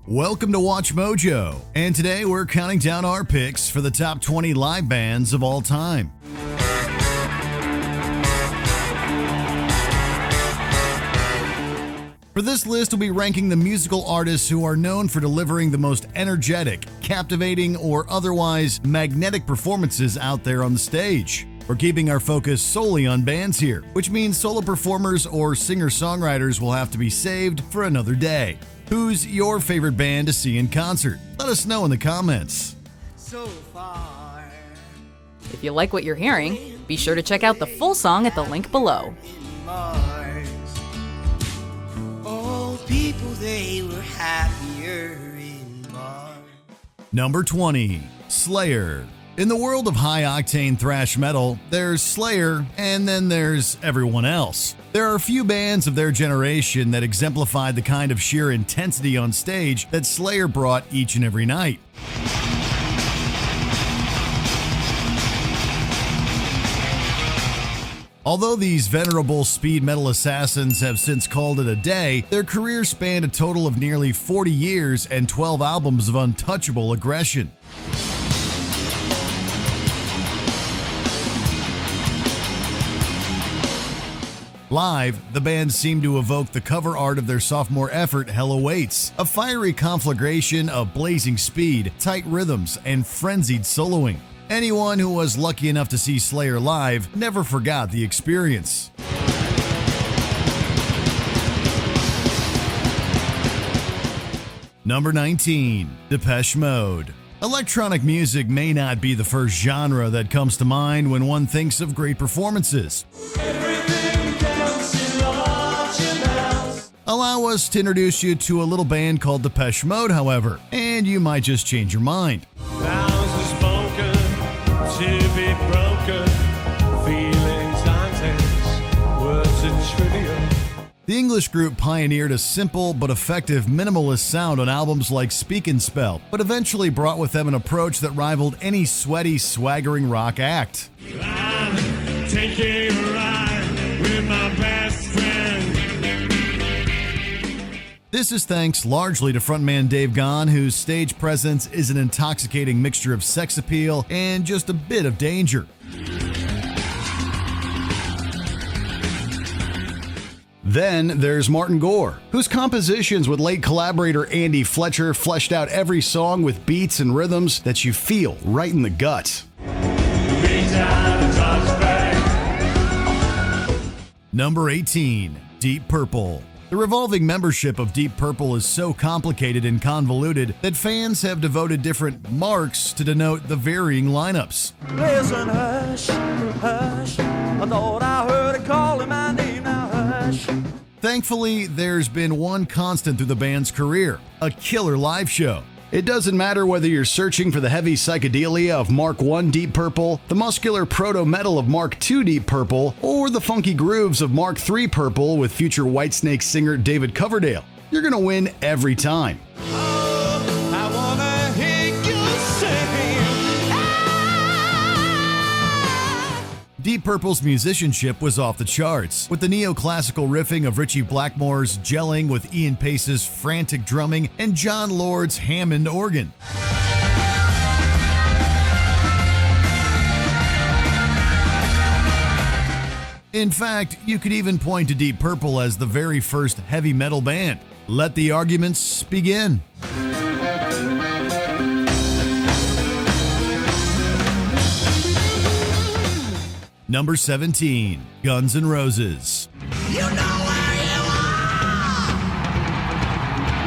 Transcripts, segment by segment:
Welcome to Watch Mojo, and today we're counting down our picks for the top 20 live bands of all time. For this list, we'll be ranking the musical artists who are known for delivering the most energetic, captivating, or otherwise magnetic performances out there on the stage. We're keeping our focus solely on bands here, which means solo performers or singer-songwriters will have to be saved for another day. Who's your favorite band to see in concert? Let us know in the comments. So far. If you like what you're hearing, be sure to check out the full song at the link below. Oh, people, they were happier in Mars. Number 20, Slayer. In the world of high-octane thrash metal, there's Slayer, and then there's everyone else. There are a few bands of their generation that exemplified the kind of sheer intensity on stage that Slayer brought each and every night. Although these venerable speed metal assassins have since called it a day, their career spanned a total of nearly 40 years and 12 albums of untouchable aggression. Live, the band seemed to evoke the cover art of their sophomore effort, Hell Awaits, a fiery conflagration of blazing speed, tight rhythms, and frenzied soloing. Anyone who was lucky enough to see Slayer live never forgot the experience. Number 19, Depeche Mode. Electronic music may not be the first genre that comes to mind when one thinks of great performances. Allow us to introduce you to a little band called Depeche Mode, however, and you might just change your mind. The English group pioneered a simple but effective minimalist sound on albums like Speak and Spell, but eventually brought with them an approach that rivaled any sweaty, swaggering rock act. I'm taking a ride with my best friend. This is thanks largely to frontman Dave Gahan, whose stage presence is an intoxicating mixture of sex appeal and just a bit of danger. Then there's Martin Gore, whose compositions with late collaborator Andy Fletcher fleshed out every song with beats and rhythms that you feel right in the gut. Number 18, Deep Purple. The revolving membership of Deep Purple is so complicated and convoluted that fans have devoted different marks to denote the varying lineups. Listen, hush, hush, I thought I heard it calling my name, now hush. Thankfully, there's been one constant through the band's career: a killer live show. It doesn't matter whether you're searching for the heavy psychedelia of Mark I Deep Purple, the muscular proto-metal of Mark II Deep Purple, or the funky grooves of Mark III Purple with future Whitesnake singer David Coverdale. You're gonna win every time. I wanna hear you sing. Deep Purple's musicianship was off the charts, with the neoclassical riffing of Ritchie Blackmore's gelling with Ian Pace's frantic drumming and John Lord's Hammond organ. In fact, you could even point to Deep Purple as the very first heavy metal band. Let the arguments begin. Number 17, Guns N' Roses. You know where you are.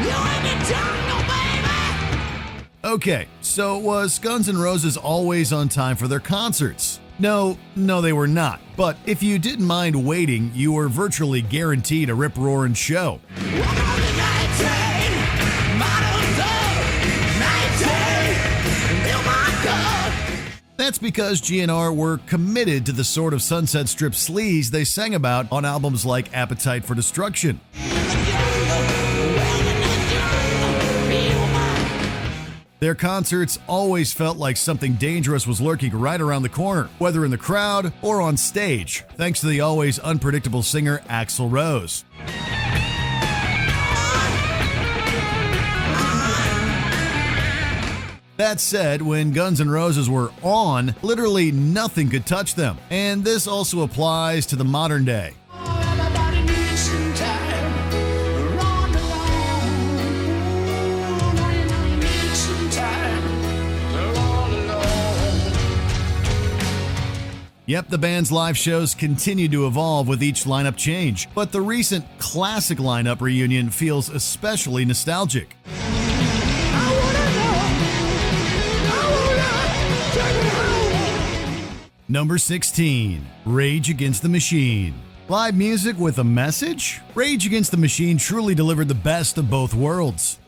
You in the jungle, baby. Okay, so was Guns N' Roses always on time for their concerts? No, they were not. But if you didn't mind waiting, you were virtually guaranteed a rip-roaring show. That's because GNR were committed to the sort of Sunset Strip sleaze they sang about on albums like Appetite for Destruction. Their concerts always felt like something dangerous was lurking right around the corner, whether in the crowd or on stage, thanks to the always unpredictable singer Axl Rose. That said, when Guns N' Roses were on, literally nothing could touch them. And this also applies to the modern day. Everybody needs some time. Run along. Everybody needs some time. Run along. Yep, the band's live shows continue to evolve with each lineup change, but the recent classic lineup reunion feels especially nostalgic. Number 16, Rage Against the Machine. Live music with a message? Rage Against the Machine truly delivered the best of both worlds.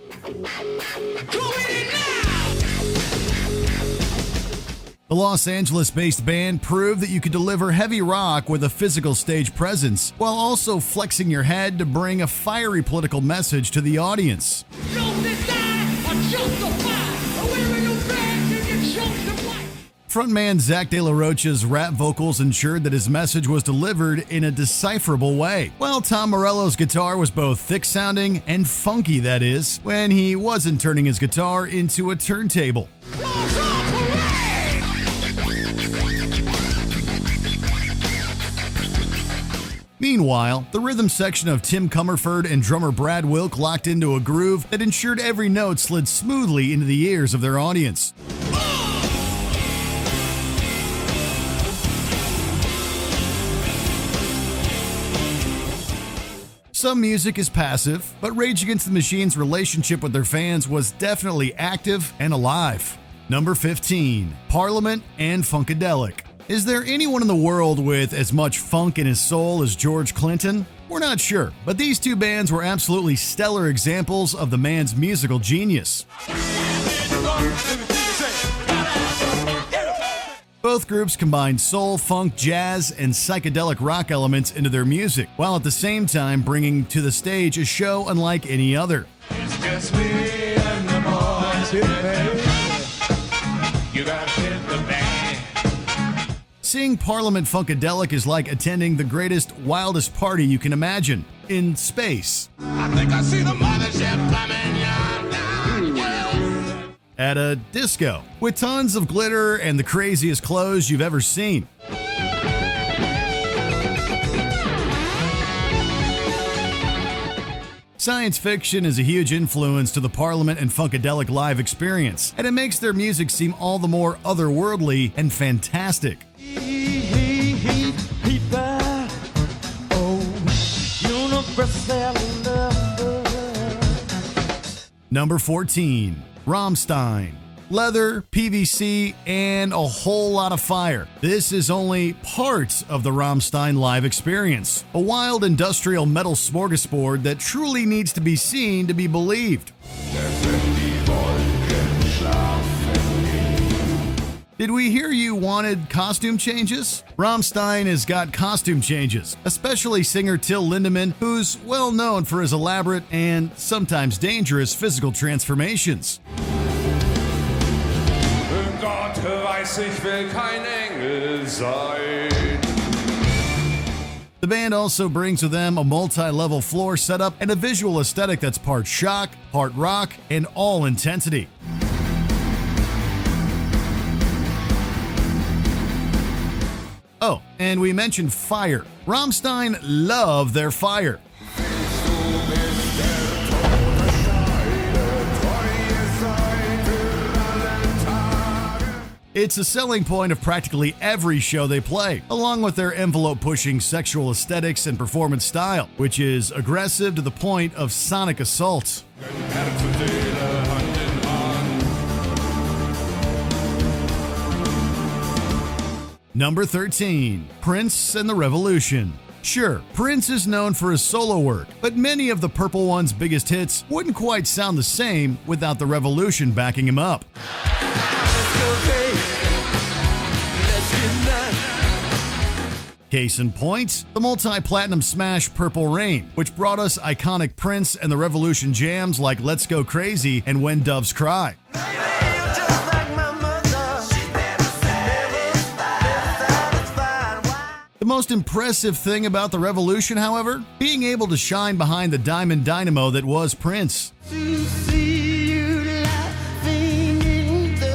The Los Angeles-based band proved that you could deliver heavy rock with a physical stage presence, while also flexing your head to bring a fiery political message to the audience. Frontman Zach De La Rocha's rap vocals ensured that his message was delivered in a decipherable way, while Tom Morello's guitar was both thick-sounding and funky, that is, when he wasn't turning his guitar into a turntable. Meanwhile, the rhythm section of Tim Comerford and drummer Brad Wilk locked into a groove that ensured every note slid smoothly into the ears of their audience. Some music is passive, but Rage Against the Machine's relationship with their fans was definitely active and alive. Number 15, Parliament and Funkadelic. Is there anyone in the world with as much funk in his soul as George Clinton? We're not sure, but these two bands were absolutely stellar examples of the man's musical genius. Both groups combined soul, funk, jazz, and psychedelic rock elements into their music, while at the same time bringing to the stage a show unlike any other. It's just me and the boys. You gotta hit the band. Seeing Parliament Funkadelic is like attending the greatest, wildest party you can imagine, in space. I think I see the mothership coming yonder. At a disco, with tons of glitter and the craziest clothes you've ever seen. Science fiction is a huge influence to the Parliament and Funkadelic live experience, and it makes their music seem all the more otherworldly and fantastic. Number 14, Rammstein. Leather, PVC, and a whole lot of fire. This is only part of the Rammstein live experience. A wild industrial metal smorgasbord that truly needs to be seen to be believed. Did we hear you wanted costume changes? Rammstein has got costume changes, especially singer Till Lindemann, who's well known for his elaborate and sometimes dangerous physical transformations. Gott weiß, ich will kein Engel sein. The band also brings with them a multi-level floor setup and a visual aesthetic that's part shock, part rock, and all intensity. Oh, and we mentioned fire. Rammstein love their fire. It's a selling point of practically every show they play, along with their envelope-pushing sexual aesthetics and performance style, which is aggressive to the point of sonic assault. Number 13, Prince and the Revolution. Sure, Prince is known for his solo work, but many of the Purple One's biggest hits wouldn't quite sound the same without the Revolution backing him up. Case in point, the multi-platinum smash Purple Rain, which brought us iconic Prince and the Revolution jams like Let's Go Crazy and When Doves Cry. The most impressive thing about the Revolution, however, being able to shine behind the diamond dynamo that was Prince. To see you laughing in the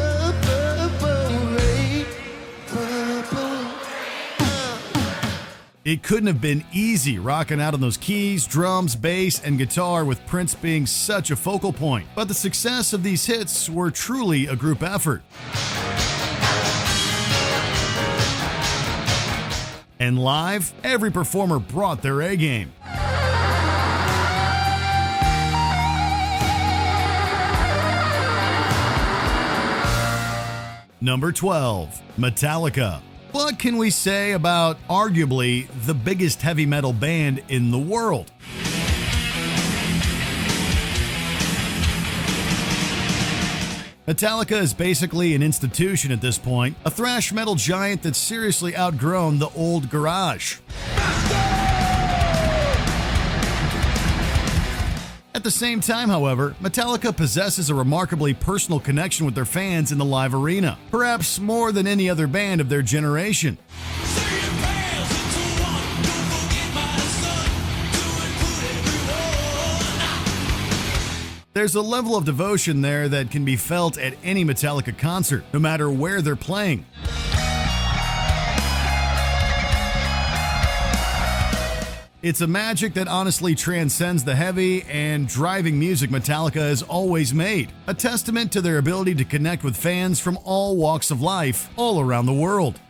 It couldn't have been easy rocking out on those keys, drums, bass, and guitar with Prince being such a focal point. But the success of these hits were truly a group effort. And live, every performer brought their A game. Number 12, Metallica. What can we say about arguably the biggest heavy metal band in the world? Metallica is basically an institution at this point, a thrash metal giant that's seriously outgrown the old garage. At the same time, however, Metallica possesses a remarkably personal connection with their fans in the live arena, perhaps more than any other band of their generation. There's a level of devotion there that can be felt at any Metallica concert, no matter where they're playing. It's a magic that honestly transcends the heavy and driving music Metallica has always made, a testament to their ability to connect with fans from all walks of life all around the world.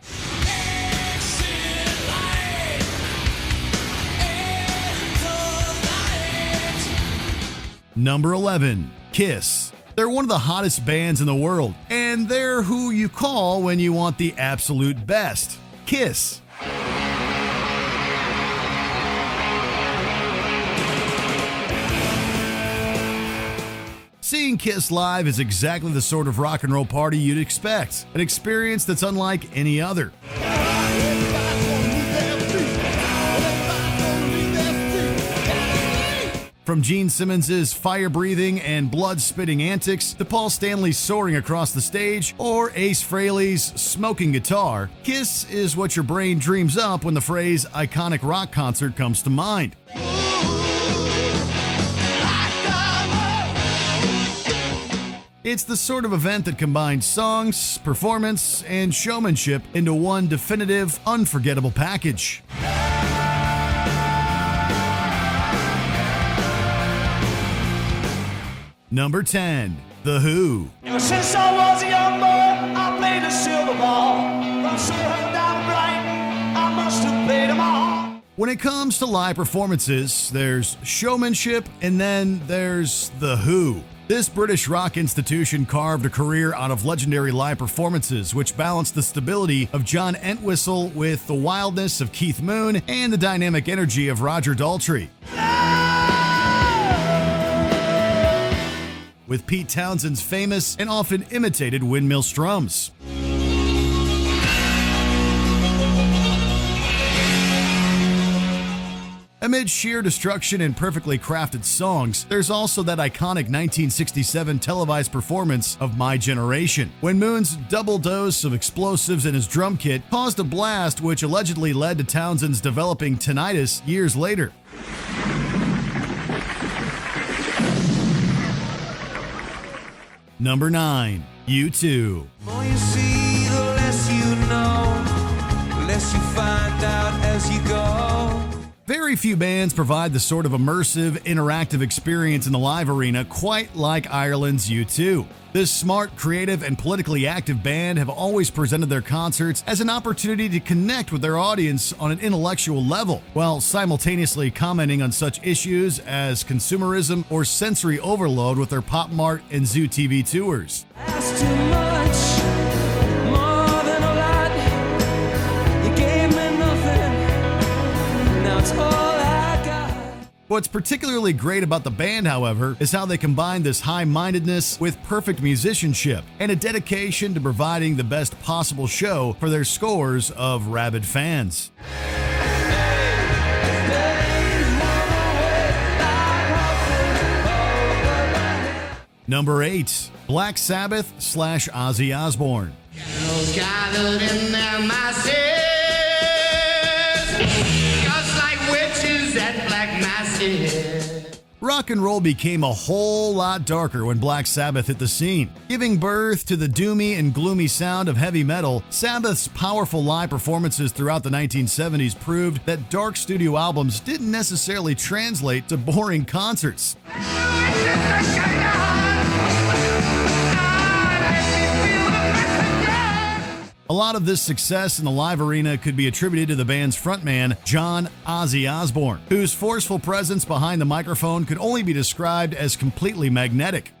Number 11, Kiss. They're one of the hottest bands in the world, and they're who you call when you want the absolute best. Kiss. Seeing Kiss live is exactly the sort of rock and roll party you'd expect, an experience that's unlike any other. From Gene Simmons' fire-breathing and blood-spitting antics to Paul Stanley soaring across the stage or Ace Frehley's smoking guitar, Kiss is what your brain dreams up when the phrase iconic rock concert comes to mind. It's the sort of event that combines songs, performance, and showmanship into one definitive, unforgettable package. Number 10, The Who. Ever since I was a young boy, I played the silver ball. From Soho down Brighton, I must have played them all. When it comes to live performances, there's showmanship and then there's The Who. This British rock institution carved a career out of legendary live performances, which balanced the stability of John Entwistle with the wildness of Keith Moon and the dynamic energy of Roger Daltrey. With Pete Townshend's famous and often imitated windmill strums. Amid sheer destruction and perfectly crafted songs, there's also that iconic 1967 televised performance of My Generation, when Moon's double dose of explosives in his drum kit caused a blast which allegedly led to Townshend's developing tinnitus years later. Number 9, U2. The more you see, the less you know, the less you find out as you go. Very few bands provide the sort of immersive, interactive experience in the live arena quite like Ireland's U2. This smart, creative, and politically active band have always presented their concerts as an opportunity to connect with their audience on an intellectual level, while simultaneously commenting on such issues as consumerism or sensory overload with their Pop Mart and Zoo TV tours. That's too much, more than a lot. You gave me nothing, now it's all I got. What's particularly great about the band, however, is how they combine this high-mindedness with perfect musicianship and a dedication to providing the best possible show for their scores of rabid fans. Number 8, Black Sabbath / Ozzy Osbourne. Gathered in their masses, just like witches at black masses. Rock and roll became a whole lot darker when Black Sabbath hit the scene. Giving birth to the doomy and gloomy sound of heavy metal, Sabbath's powerful live performances throughout the 1970s proved that dark studio albums didn't necessarily translate to boring concerts. A lot of this success in the live arena could be attributed to the band's frontman, John Ozzy Osbourne, whose forceful presence behind the microphone could only be described as completely magnetic.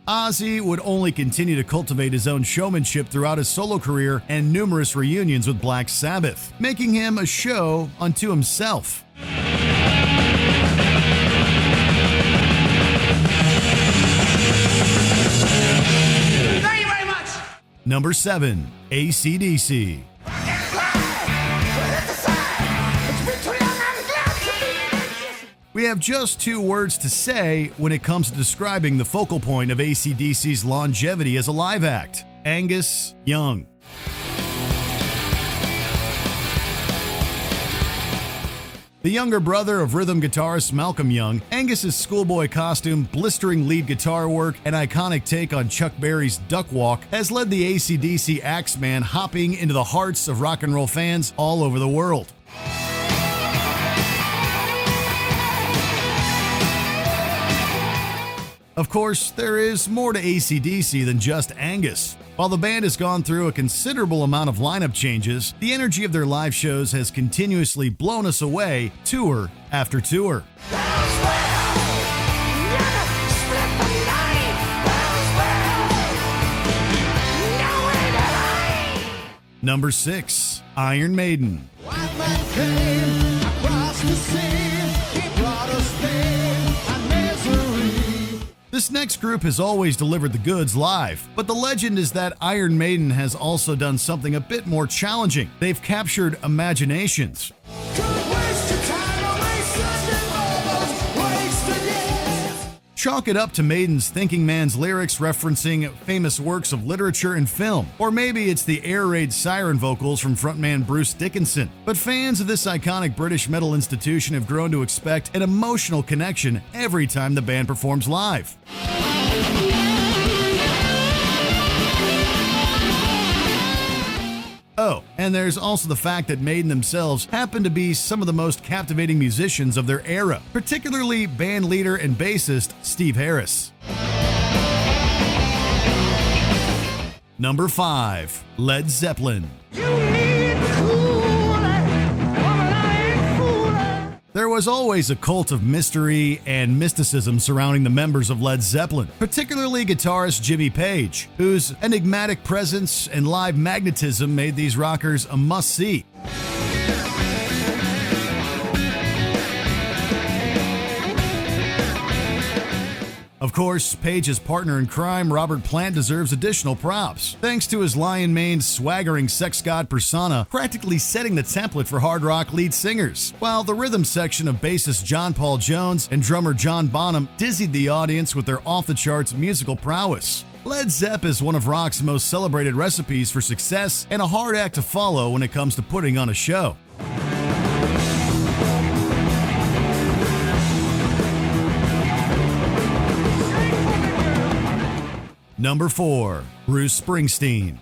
Ozzy would only continue to cultivate his own showmanship throughout his solo career and numerous reunions with Black Sabbath, making him a show unto himself. Number 7, AC/DC. We have just 2 words to say when it comes to describing the focal point of AC/DC's longevity as a live act: Angus Young. The younger brother of rhythm guitarist Malcolm Young, Angus's schoolboy costume, blistering lead guitar work, and iconic take on Chuck Berry's Duck Walk has led the AC/DC Axeman hopping into the hearts of rock and roll fans all over the world. Of course, there is more to AC/DC than just Angus. While the band has gone through a considerable amount of lineup changes, the energy of their live shows has continuously blown us away, tour after tour. Number 6, Iron Maiden. This next group has always delivered the goods live, but the legend is that Iron Maiden has also done something a bit more challenging. They've captured imaginations. Chalk it up to Maiden's thinking man's lyrics referencing famous works of literature and film, or maybe it's the air raid siren vocals from frontman Bruce Dickinson. But fans of this iconic British metal institution have grown to expect an emotional connection every time the band performs live. Oh, and there's also the fact that Maiden themselves happen to be some of the most captivating musicians of their era, particularly band leader and bassist Steve Harris. Number 5, Led Zeppelin. There was always a cult of mystery and mysticism surrounding the members of Led Zeppelin, particularly guitarist Jimmy Page, whose enigmatic presence and live magnetism made these rockers a must-see. Of course, Page's partner in crime, Robert Plant, deserves additional props, thanks to his lion-maned, swaggering sex god persona practically setting the template for hard rock lead singers, while the rhythm section of bassist John Paul Jones and drummer John Bonham dizzied the audience with their off-the-charts musical prowess. Led Zepp is one of rock's most celebrated recipes for success and a hard act to follow when it comes to putting on a show. Number 4, Bruce Springsteen.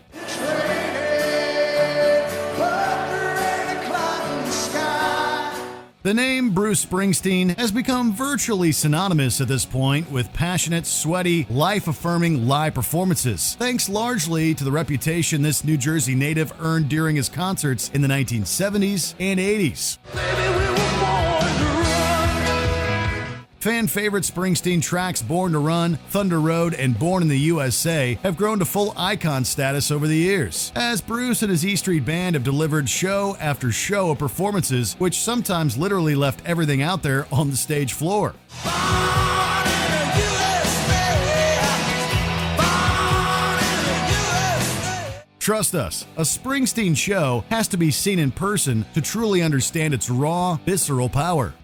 The name Bruce Springsteen has become virtually synonymous at this point with passionate, sweaty, life-affirming live performances, thanks largely to the reputation this New Jersey native earned during his concerts in the 1970s and 80s. Fan favorite Springsteen tracks Born to Run, Thunder Road, and Born in the USA have grown to full icon status over the years, as Bruce and his E Street Band have delivered show after show of performances which sometimes literally left everything out there on the stage floor. Trust us, a Springsteen show has to be seen in person to truly understand its raw, visceral power.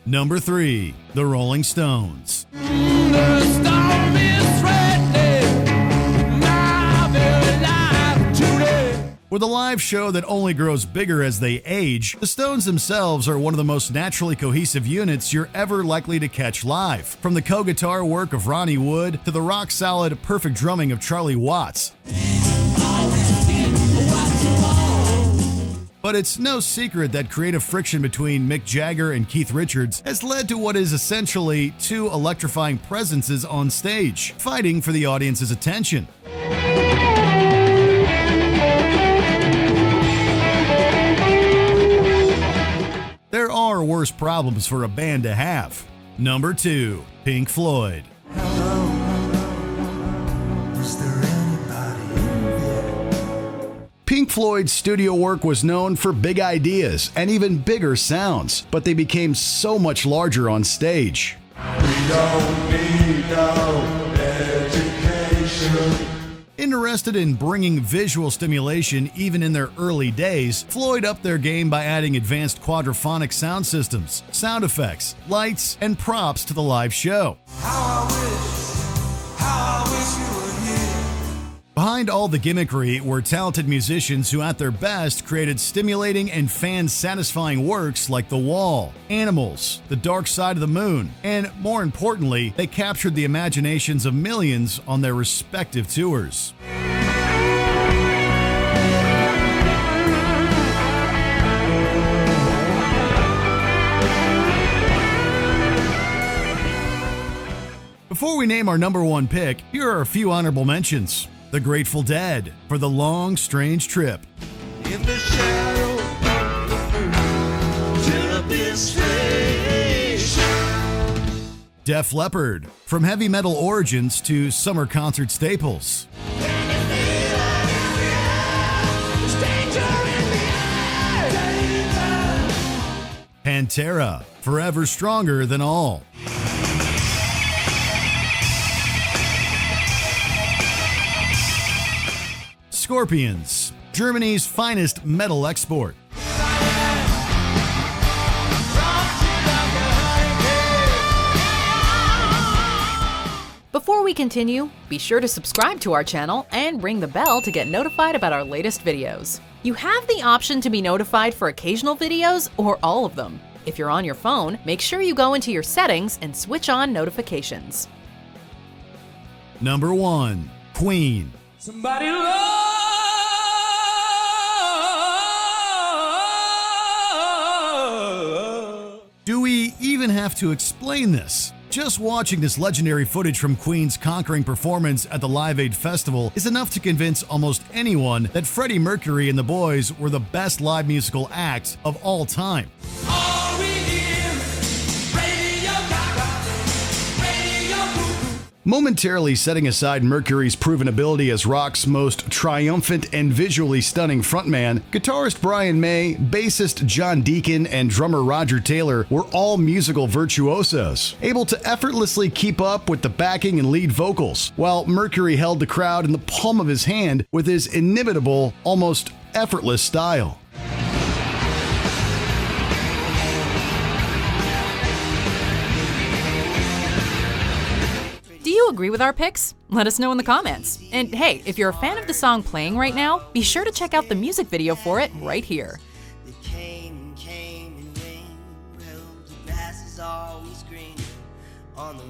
Number 3, The Rolling Stones. The storm is threatening my With a live show that only grows bigger as they age, the Stones themselves are one of the most naturally cohesive units you're ever likely to catch live. From the co-guitar work of Ronnie Wood to the rock-solid, perfect drumming of Charlie Watts. But it's no secret that creative friction between Mick Jagger and Keith Richards has led to what is essentially two electrifying presences on stage, fighting for the audience's attention. There are worse problems for a band to have. Number 2, Pink Floyd. Pink Floyd's studio work was known for big ideas and even bigger sounds, but they became so much larger on stage. We don't need no education. Interested in bringing visual stimulation even in their early days, Floyd upped their game by adding advanced quadraphonic sound systems, sound effects, lights, and props to the live show. How I wish you were here. Behind all the gimmickry were talented musicians who at their best created stimulating and fan-satisfying works like The Wall, Animals, The Dark Side of the Moon, and more importantly, they captured the imaginations of millions on their respective tours. Before we name our number 1 pick, here are a few honorable mentions. The Grateful Dead for The Long Strange Trip. In the shadow of the till abyss face. Def Leppard, from heavy metal origins to summer concert staples. Pantera, Forever Stronger Than All. Scorpions, Germany's finest metal export. Before we continue, be sure to subscribe to our channel and ring the bell to get notified about our latest videos. You have the option to be notified for occasional videos or all of them. If you're on your phone, make sure you go into your settings and switch on notifications. Number 1, Queen. Somebody love. Do we even have to explain this? Just watching this legendary footage from Queen's conquering performance at the Live Aid Festival is enough to convince almost anyone that Freddie Mercury and the Boys were the best live musical act of all time. Are we here? Radio Gaga, Radio Cuckoo. Momentarily setting aside Mercury's proven ability as rock's most triumphant and visually stunning frontman, guitarist Brian May, bassist John Deacon, and drummer Roger Taylor were all musical virtuosos, able to effortlessly keep up with the backing and lead vocals, while Mercury held the crowd in the palm of his hand with his inimitable, almost effortless style. Do you agree with our picks? Let us know in the comments. And hey, if you're a fan of the song playing right now, be sure to check out the music video for it right here. They came and went. Well, the grass is always green on the